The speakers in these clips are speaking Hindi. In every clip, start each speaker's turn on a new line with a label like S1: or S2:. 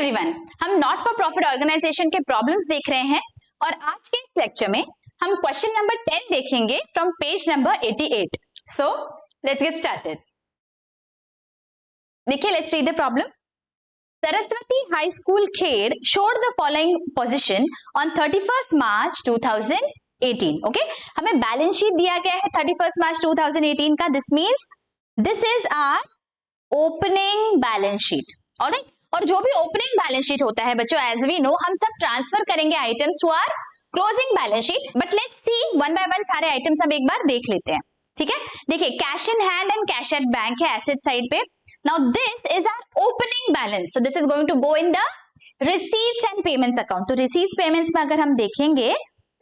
S1: एवरीवन, हम नॉट फॉर प्रॉफिट ऑर्गेनाइजेशन के प्रॉब्लम्स देख रहे हैं और आज के इस लेक्चर में हम क्वेश्चन नंबर 10 देखेंगे from page number 88. So let's get started. देखिए, let's read the problem. Saraswati High School Khed showed the following position on 31st March 2018. Okay, हमें बैलेंस शीट दिया गया है 31st March 2018 का. This means this is our opening balance sheet. Alright, और जो भी ओपनिंग बैलेंस शीट होता है बच्चों, एज वी नो, हम सब ट्रांसफर करेंगे items to our closing balance sheet. But let's see one by one सारे आइटम्स हम एक बार देख लेते हैं. ठीक है, देखिए, cash in hand and cash at bank है एसेट साइड पे. Now this is our opening balance, so this is going to go in the receipts and payments account. तो receipts payments में अगर हम देखेंगे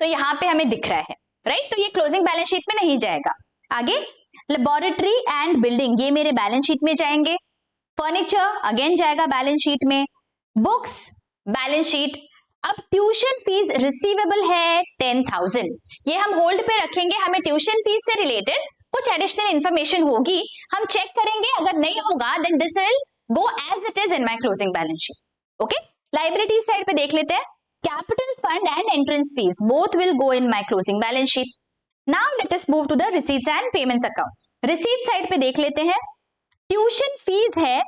S1: तो यहाँ पे हमें दिख रहा है, राइट? तो ये क्लोजिंग बैलेंस शीट में नहीं जाएगा. आगे लेबोरेटरी एंड बिल्डिंग, ये मेरे बैलेंस शीट में जाएंगे. फर्नीचर अगेन जाएगा बैलेंस शीट में. Books balance sheet. अब ट्यूशन फीस रिसीवेबल है 10,000, ये हम होल्ड पे रखेंगे. हमें ट्यूशन फीस से रिलेटेड कुछ एडिशनल इंफॉर्मेशन होगी, हम चेक करेंगे. अगर नहीं होगा then this will go as it is in my closing balance sheet. Okay, liability side पे देख लेते हैं. Capital fund and entrance fees both will go in my closing balance sheet. Now let us move to the receipts and payments account. Receipt side पे देख लेते हैं. ट्यूशन फीस है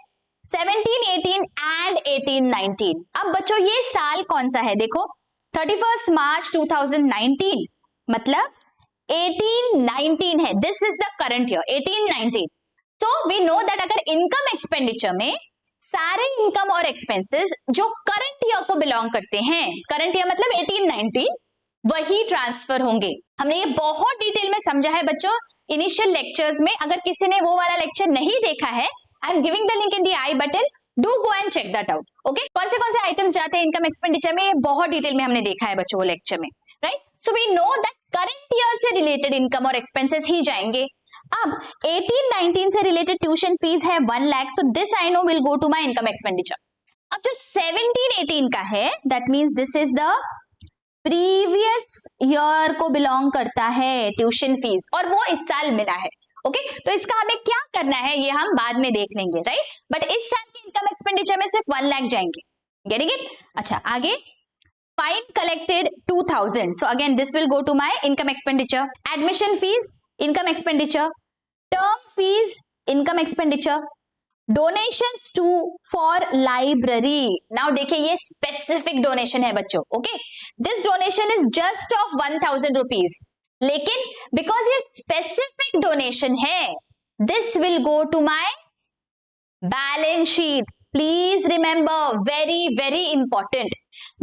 S1: 17, 18 एंड 18, 19. अब बच्चों ये साल कौन सा है? देखो 31st मार्च 2019 मतलब 18-19 है. This is the current year 18-19. So we know that अगर इनकम एक्सपेंडिचर में सारे इनकम और एक्सपेंसेस जो करंट ईयर को बिलोंग करते हैं, करंट ईयर मतलब 18-19, वही ट्रांसफर होंगे. हमने ये बहुत डिटेल में समझा है बच्चों इनिशियल लेक्चर्स में. अगर किसी ने वो वाला लेक्चर नहीं देखा है, I am giving the link in the I button, do go and check that out. Okay, कौन से आइटम्स जाते हैं इनकम एक्सपेंडिचर में, ये बहुत डिटेल में हमने देखा है बच्चों वो लेक्चर में, right? So we know that current year से रिलेटेड इनकम और एक्सपेंसेस ही जाएंगे. अब 18-19 से रिलेटेड ट्यूशन फीस है 1 lakh, so this I know will go to my income expenditure. अब जो 17-18 का है that means this is the previous year को बिलोंग करता है ट्यूशन फीस, और वो इस साल मिला है. ओके, तो इसका हमें क्या करना है ये हम बाद में देख लेंगे, राइट? बट इस साल की इनकम एक्सपेंडिचर में सिर्फ 1 लाख जाएंगे. Getting it? अच्छा, आगे fine collected 2,000, so again this will go to my income expenditure. Admission fees income expenditure. Term fees income expenditure. Donations to for library. Now देखिए ये specific donation है बच्चों. Okay, this donation is just of 1,000 rupees, लेकिन because ये specific donation है, this will go to my balance sheet. Please remember, very very important,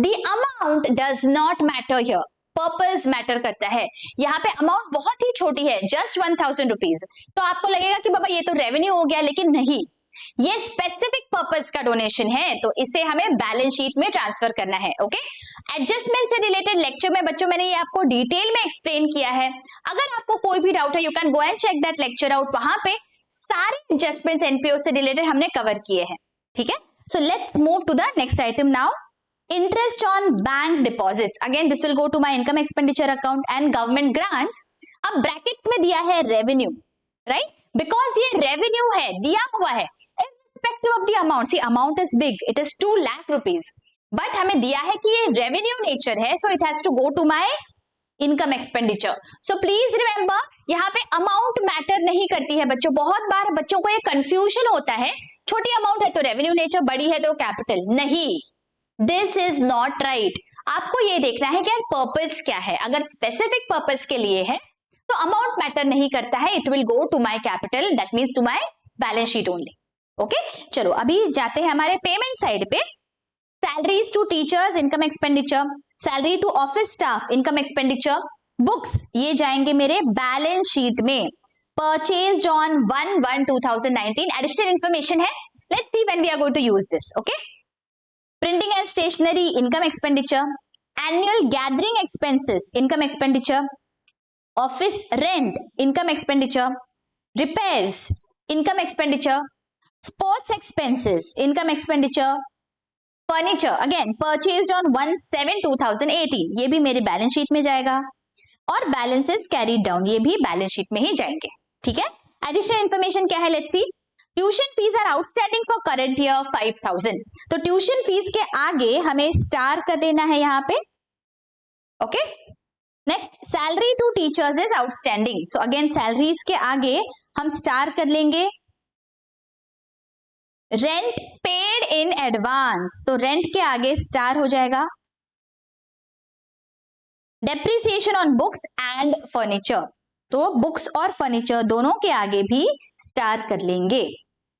S1: the amount does not matter here, purpose matter करता है. यहाँ पे अमाउंट बहुत ही छोटी है, just 1,000 रुपीज. तो आपको लगेगा कि बाबा ये तो रेवेन्यू हो गया, लेकिन नहीं, ये स्पेसिफिक पर्पस का डोनेशन है, तो इसे हमें बैलेंस शीट में ट्रांसफर करना है. ओके, एडजस्टमेंट से रिलेटेड लेक्चर में बच्चों मैंने ये आपको डिटेल में एक्सप्लेन किया है. अगर आपको कोई भी डाउट है you can go and check that lecture out. वहां पे सारे एडजस्टमेंट्स एनपीओ से रिलेटेड हमने कवर किए हैं. ठीक है, so let's move to the next item now. Interest on bank deposits, again this will go to my income expenditure account. And government grants, अब ब्रैकेट्स में दिया है रेवेन्यू, राइट? बिकॉज ये रेवेन्यू है, दिया हुआ है irrespective of the amount. See, amount is big, it is 2 lakh rupees, but हमें दिया है कि ये रेवेन्यू नेचर है, so it has to go to my income expenditure. So please remember, यहाँ पे अमाउंट मैटर नहीं करती है बच्चों. बहुत बार बच्चों को ये कंफ्यूजन होता है, छोटी अमाउंट है तो रेवेन्यू नेचर, बड़ी है तो कैपिटल. नहीं, दिस इज नॉट राइट. आपको ये देखना है कि पर्पस क्या है. अगर स्पेसिफिक पर्पस के लिए है तो अमाउंट मैटर नहीं करता है, it will go to my capital, that means to my balance sheet only. Okay, चलो अभी जाते हैं हमारे पेमेंट साइड पे. Salaries to teachers income expenditure, salary to office staff income expenditure. Books ये जाएंगे मेरे बैलेंस शीट में. परचेज ऑन 1/1/2019 एडिशनल इंफॉर्मेशन है, let's see when we are going to use this. Okay, printing and stationery income expenditure. Annual gathering expenses income expenditure. Office rent income expenditure. Repairs income expenditure. Sports expenses income expenditure. Furniture again purchased on 1/7/2018, ये भी मेरे बैलेंस शीट में जाएगा. और balances carried down, ये भी बैलेंस शीट में ही जाएंगे. ठीक है, एडिशनल इंफॉर्मेशन क्या है? Let's see. Tuition fees are outstanding for current year 5000। तो ट्यूशन फीस के आगे हमें स्टार कर देना है यहाँ पे। Okay, next salary to teachers is outstanding. So again salaries के आगे हम स्टार कर लेंगे। रेंट पेड इन एडवांस, तो रेंट के आगे स्टार हो जाएगा। Depreciation on books and furniture, तो बुक्स और फर्नीचर दोनों के आगे भी स्टार कर लेंगे।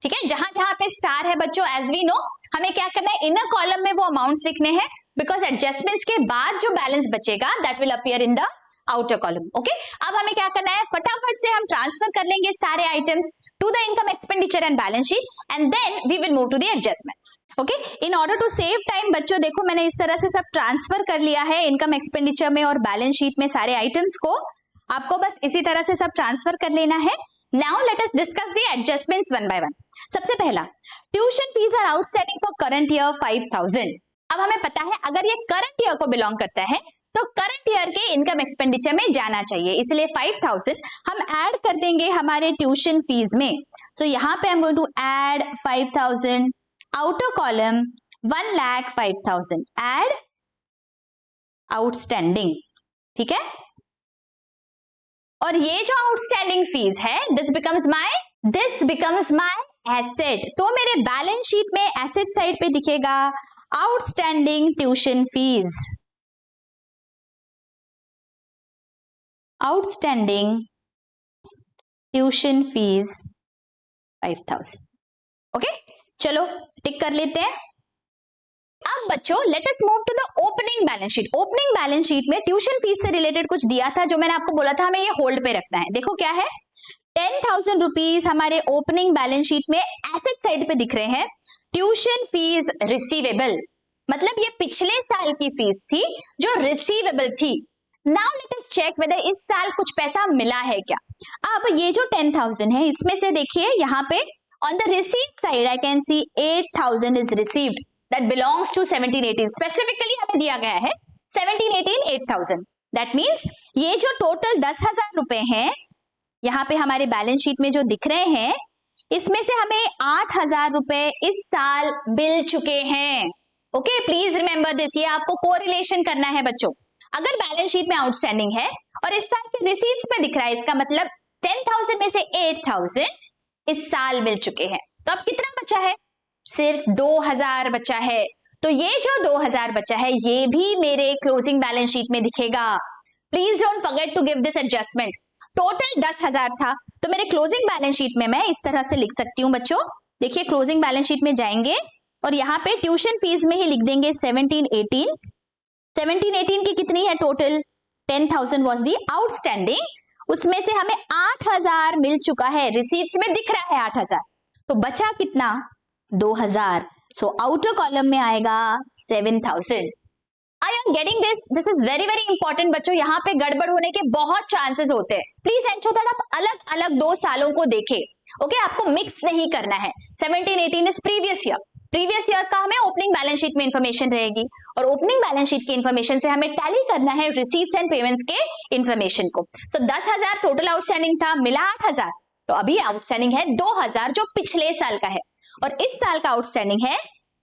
S1: ठीक है, जहां जहां पे स्टार है बच्चों, एज वी नो हमें क्या करना है, इनर कॉलम में वो अमाउंट्स लिखने हैं, बिकॉज एडजस्टमेंट्स के बाद जो बैलेंस बचेगा that will appear in the outer column. Okay, अब हमें क्या करना है, फटाफट से हम ट्रांसफर कर लेंगे सारे items to the income expenditure and balance sheet and then we will move to the adjustments. Okay, in order to save time बच्चों देखो मैंने इस तरह से सब ट्रांसफर कर लिया है इनकम एक्सपेंडिचर में और बैलेंस शीट में सारे आइटम्स को। आपको बस इसी तरह से सब ट्रांसफर कर लेना है। Now let us discuss the adjustments one by one. सबसे पहला, tuition fees are outstanding for current year 5000। अब हमें पता है अगर ये करंट ईयर को बिलोंग करता है तो करंट ईयर के इनकम एक्सपेंडिचर में जाना चाहिए, इसलिए 5000 हम ऐड कर देंगे हमारे ट्यूशन फीस में। सो यहाँ पे I am going to add 5000, outer column 1,05,000, add outstanding. ठीक है, और ये जो आउटस्टैंडिंग फीस है दिस बिकम्स माय एसेट, तो मेरे बैलेंस शीट में एसेट साइड पे दिखेगा outstanding tuition fees, outstanding tuition fees 5000। Okay, चलो टिक कर लेते हैं। अब बच्चों let us move to the opening balance sheet. Opening balance sheet में ट्यूशन फीस से रिलेटेड कुछ दिया था जो मैंने आपको बोला था हमें ये होल्ड पे रखना है। देखो क्या है, 10,000 रुपीज हमारे ओपनिंग बैलेंस शीट में एसेट साइड पे दिख रहे हैं। ट्यूशन फीस रिसीवेबल, मतलब ये पिछले साल की फीस थी जो रिसीवेबल थी। Now let us check whether इस साल कुछ पैसा मिला है क्या। अब ये जो 10,000 है इसमें से देखिए यहाँ पे on the receipt side I can see 8,000 is received that belongs to 17-18। Specifically हमें दिया गया है 17-18 8,000। दैट मीन्स ये जो टोटल 10,000 रुपए हैं यहाँ पे हमारे बैलेंस शीट में जो दिख रहे हैं इसमें से हमें 8,000 रुपए इस साल मिल चुके हैं। ओके, प्लीज रिमेंबर दिस, ये आपको कोरिलेशन करना है बच्चों। अगर बैलेंस शीट में आउटस्टैंडिंग है और इस साल के रिसीट्स में दिख रहा है, इसका मतलब 10,000 में से 8,000 इस साल मिल चुके हैं। तो अब कितना बचा है, सिर्फ 2,000 बचा है। तो ये जो 2,000 बचा है ये भी मेरे क्लोजिंग बैलेंस शीट में दिखेगा। Please don't forget to give this adjustment. Total 10,000 था तो मेरे क्लोजिंग बैलेंस शीट में मैं इस तरह से लिख सकती हूँ बच्चों। देखिए क्लोजिंग बैलेंस शीट में जाएंगे और यहाँ पे ट्यूशन फीस में ही लिख देंगे 17-18। 17-18 की कितनी है टोटल, 10,000 वॉज दी आउटस्टैंडिंग, उसमें से हमें 8,000 मिल चुका है, रिसीट्स में दिख रहा है 8,000, तो बचा कितना 2,000। सो आउटर कॉलम में आएगा 7,000। I am getting this, this is very very important बच्चों। यहाँ पे गड़बड़ होने के बहुत चांसेस होते हैं। प्लीज एंश्योर दैट आप अलग अलग 2 सालों को देखें। ओके, आपको मिक्स नहीं करना है। 17-18 is previous year, previous year का हमें ओपनिंग बैलेंस शीट में इंफॉर्मेशन रहेगी और ओपनिंग बैलेंस शीट की इंफॉर्मेशन से हमें टैली करना है रिसीट्स एंड पेमेंट्स के इंफॉर्मेशन को। सो 10,000 टोटल आउटस्टैंडिंग था, मिला 8,000, तो अभी आउटस्टैंडिंग है 2,000 जो पिछले साल का है और इस साल का आउटस्टैंडिंग है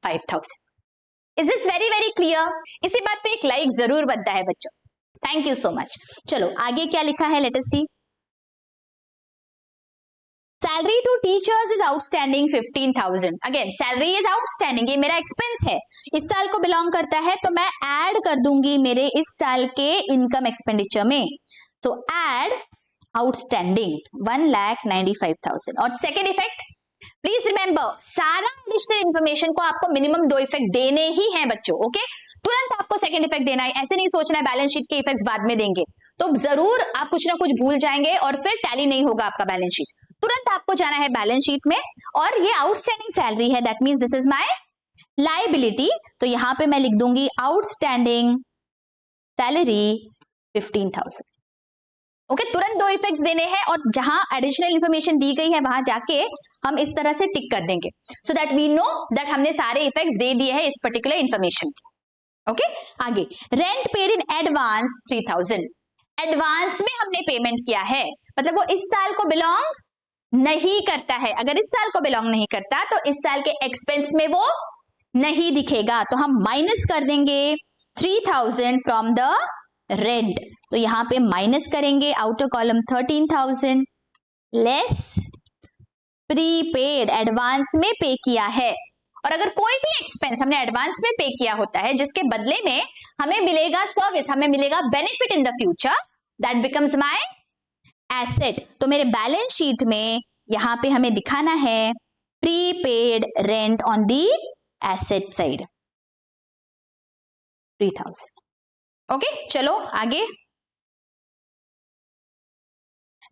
S1: 5,000। Is this very very clear? इसी बात पे एक लाइक जरूर बनता है बच्चों। Thank you so much. चलो आगे क्या लिखा है, let us see. Salary to teachers is outstanding 15,000। Again salary is outstanding, ये मेरा एक्सपेंस है, इस साल को बिलोंग करता है तो मैं ऐड कर दूंगी मेरे इस साल के इनकम एक्सपेंडिचर में। तो ऐड आउटस्टैंडिंग 1,95,000। और सेकेंड इफेक्ट, प्लीज रिमेंबर सारा एडिशनल इंफॉर्मेशन को आपको मिनिमम 2 इफेक्ट देने ही हैं बच्चों। ओके, तुरंत आपको सेकंड इफेक्ट देना है, ऐसे नहीं सोचना है बैलेंस शीट के इफेक्ट्स बाद में देंगे तो जरूर आप कुछ ना कुछ भूल जाएंगे और फिर टैली नहीं होगा आपका बैलेंस शीट। तुरंत आपको जाना है बैलेंस शीट में और ये आउटस्टैंडिंग सैलरी है, that means this is my liability. तो यहां पे मैं लिख दूंगी आउटस्टैंडिंग सैलरी 15,000। ओके, तुरंत 2 इफेक्ट्स देने हैं और जहां एडिशनल इंफॉर्मेशन दी गई है वहां जाके हम इस तरह से टिक कर देंगे so that we know that हमने सारे इफेक्ट्स दे दिए हैं इस पर्टिकुलर इंफॉर्मेशन के। ओके, आगे rent paid in advance 3,000। Advance में हमने पेमेंट किया है, मतलब वो इस साल को बिलोंग नहीं करता है, अगर इस साल को बिलोंग नहीं करता तो इस साल के एक्सपेंस में वो नहीं दिखेगा, तो हम माइनस कर देंगे 3000 फ्रॉम द रेंट। तो यहां पे माइनस करेंगे outer column 13,000 less prepaid, advance में पे किया है। और अगर कोई भी एक्सपेंस हमने एडवांस में पे किया होता है जिसके बदले में हमें मिलेगा सर्विस, हमें मिलेगा benefit in the future, that becomes my asset. तो मेरे बैलेंस शीट में यहां पे हमें दिखाना है prepaid rent on the asset side 3000। Okay, चलो आगे।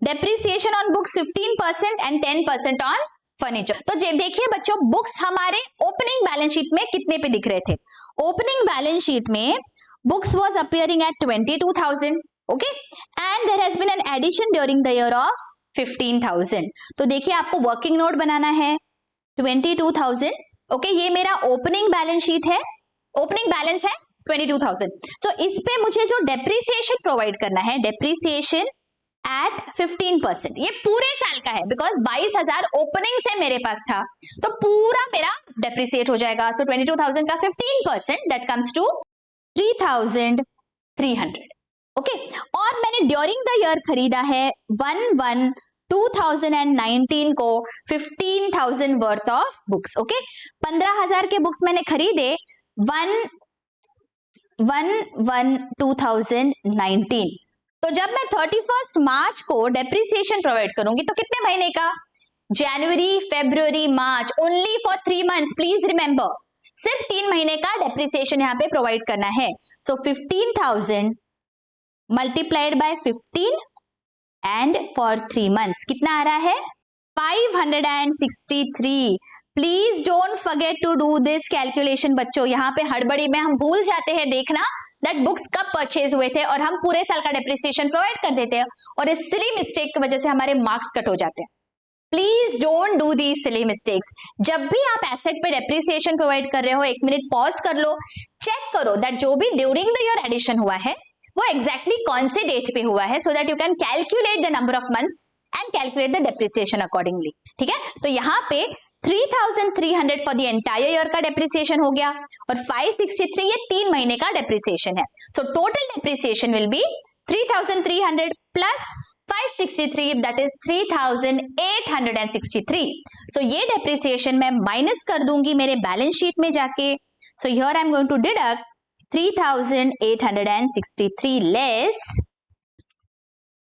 S1: Depreciation on books 15% and 10% on furniture. तो देखिए बच्चों, बुक्स हमारे ओपनिंग बैलेंस शीट में कितने पे दिख रहे थे? ओपनिंग बैलेंस शीट में books was appearing at 22,000, okay, and there has been an addition during the year of 15,000। तो देखिए आपको वर्किंग नोट बनाना है 22,000, ओके, ये मेरा ओपनिंग बैलेंस शीट है, ओपनिंग बैलेंस है 22,000। सो इस पे मुझे जो डेप्रिसिएशन प्रोवाइड करना है, डेप्रिसिएशन एट 15%, ये पूरे साल का है बिकॉज 22,000 ओपनिंग से मेरे पास था, तो पूरा मेरा डेप्रिसिएट हो जाएगा। सो 22,000 का 15% दैट कम्स टू 3,300, ओके। और मैंने ड्यूरिंग द ईयर खरीदा है 1/1/2019 को 15,000 वर्थ ऑफ बुक्स, ओके। 15,000 के बुक्स मैंने खरीदे 1/1/2019। तो जब मैं 31 मार्च को डेप्रिसिएशन प्रोवाइड करूंगी तो कितने महीने का? जनवरी, February, March, only for 3 months, please remember, सिर्फ 3 महीने का डेप्रिसिएशन यहाँ पे प्रोवाइड करना है। So 15,000 multiplied by 15 and for 3 months कितना आ रहा है? 563। Please don't forget to do this calculation बच्चों, यहाँ पे हड़बड़ी में हम भूल जाते हैं देखना दैट बुक्स कब परचेज हुए थे और हम पूरे साल का डेप्रिसिएशन प्रोवाइड कर देते हैं और इस सिली मिस्टेक की वजह से हमारे मार्क्स कट हो जाते हैं। Please don't do these silly mistakes. जब भी आप एसेट पे डेप्रिसिएशन प्रोवाइड कर रहे हो, 1 मिनट पॉज कर लो, चेक करो दैट जो भी ड्यूरिंग द ईयर एडिशन हुआ है वो एग्जैक्टली कौन से डेट पे हुआ है, so that you can calculate the number of months and calculate the depreciation accordingly, ठीक है। तो यहाँ पे 3,300 फॉर द एंटायर ईयर का डेप्रिसिएशन हो गया और 563 ये 3 महीने का डेप्रिसिएशन है। So total depreciation will be 3,300 plus 563, that is 3,863। सो ये डेप्रिसिएशन मैं माइनस कर दूंगी मेरे बैलेंस शीट में जाके। So here I am going to deduct 3,863 less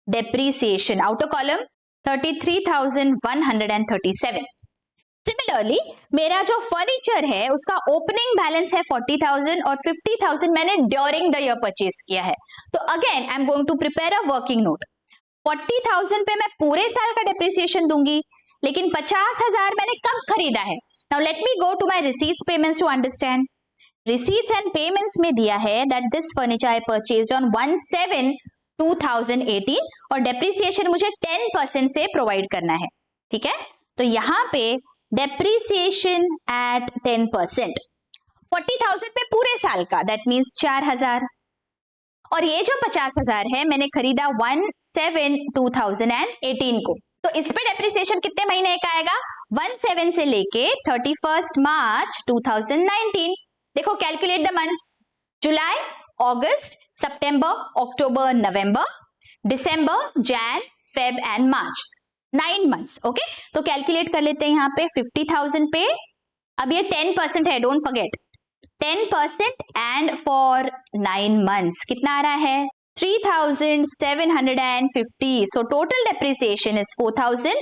S1: depreciation, outer column 33,137। Similarly मेरा जो फर्नीचर है उसका ओपनिंग बैलेंस है 40,000 और 50,000 मैंने ड्यूरिंग द ईयर परचेज किया है। तो again I am going to prepare a working note. 40,000 पे मैं पूरे साल का डेप्रिसिएशन दूंगी, लेकिन 50,000 मैंने कब खरीदा है? Now let me go to my receipts payments to understand. Receipts and payments में दिया है that this furniture I purchased on 1/7/2018 और डेप्रिसिएशन मुझे 10% से प्रोवाइड करना है, ठीक है। तो यहां पे डेप्रिसिएशन एट 10%, 40,000 पे पूरे साल का, दैट मीन्स 4,000, और ये जो 50,000 है मैंने खरीदा 1/7/2018 को, तो इस पे डेप्रिसिएशन कितने महीने का आएगा? 1/7 से लेके 31 मार्च 2019। देखो calculate the months, July, August, September, October, November, December, Jain, Feb and March, 9 months, okay. तो कैलकुलेट कर लेते हैं यहाँ पे 50,000 पे, अब ये 10% है, don't forget 10% and for 9 months कितना आ रहा है? 3,750। So total depreciation is 4,000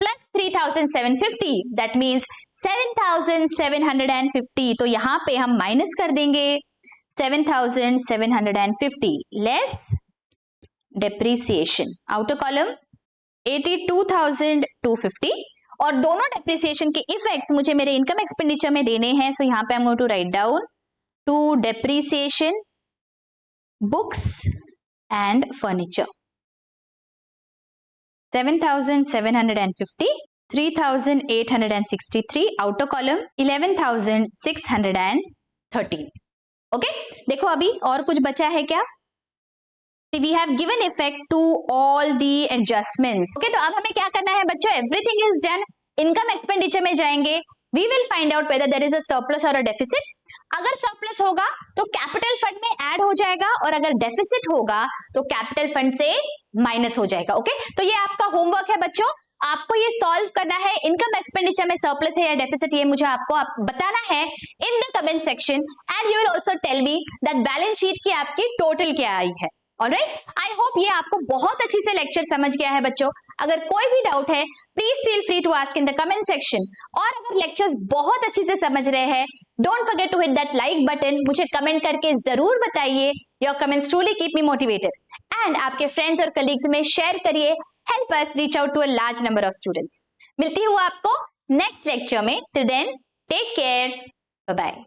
S1: plus 3,750, that means 7,750। तो यहाँ पे हम माइनस कर देंगे 7,750 लेस डेप्रिसिएशन, आउटर कॉलम 82,250, और दोनों डेप्रिसिएशन के इफेक्ट्स मुझे मेरे इनकम एक्सपेंडिचर में देने हैं। सो यहाँ पे I am going to write down to depreciation books and furniture 7,750, 3,863, outer column 11,613। Okay, देखो अभी और कुछ बचा है क्या? We have given effect to all the adjustments. Okay, तो अब हमें क्या करना है बच्चों? Everything is done. Income expenditure में जाएंगे. We will find out whether there is a surplus or a deficit. अगर सरप्लस होगा तो कैपिटल फंड में ऐड हो जाएगा और अगर डेफिसिट होगा तो कैपिटल फंड से माइनस हो जाएगा. ओके, तो ये आपका होमवर्क है बच्चों. आपको ये सॉल्व करना है. इनकम एक्सपेंडिचर में सरप्लस है या डेफिसिट, ये मुझे आपको बताना है in the comment section. And you will also tell me that balance sheet की आपकी टोटल क्या आई है. ऑलराइट, आई होप ये आपको बहुत अच्छी से लेक्चर समझ गया है बच्चों. अगर कोई भी डाउट है please feel free to ask in the comment section. और अगर लेक्चर्स बहुत अच्छी से समझ रहे हैं, don't forget to hit that like button. मुझे कमेंट करके जरूर बताइए. Your comments truly keep me motivated. And आपके फ्रेंड्स और कलीग्स में शेयर करिए. Help us reach out to a large number of students. मिलती हूँ आपको नेक्स्ट लेक्चर में. Till then take care, bye bye.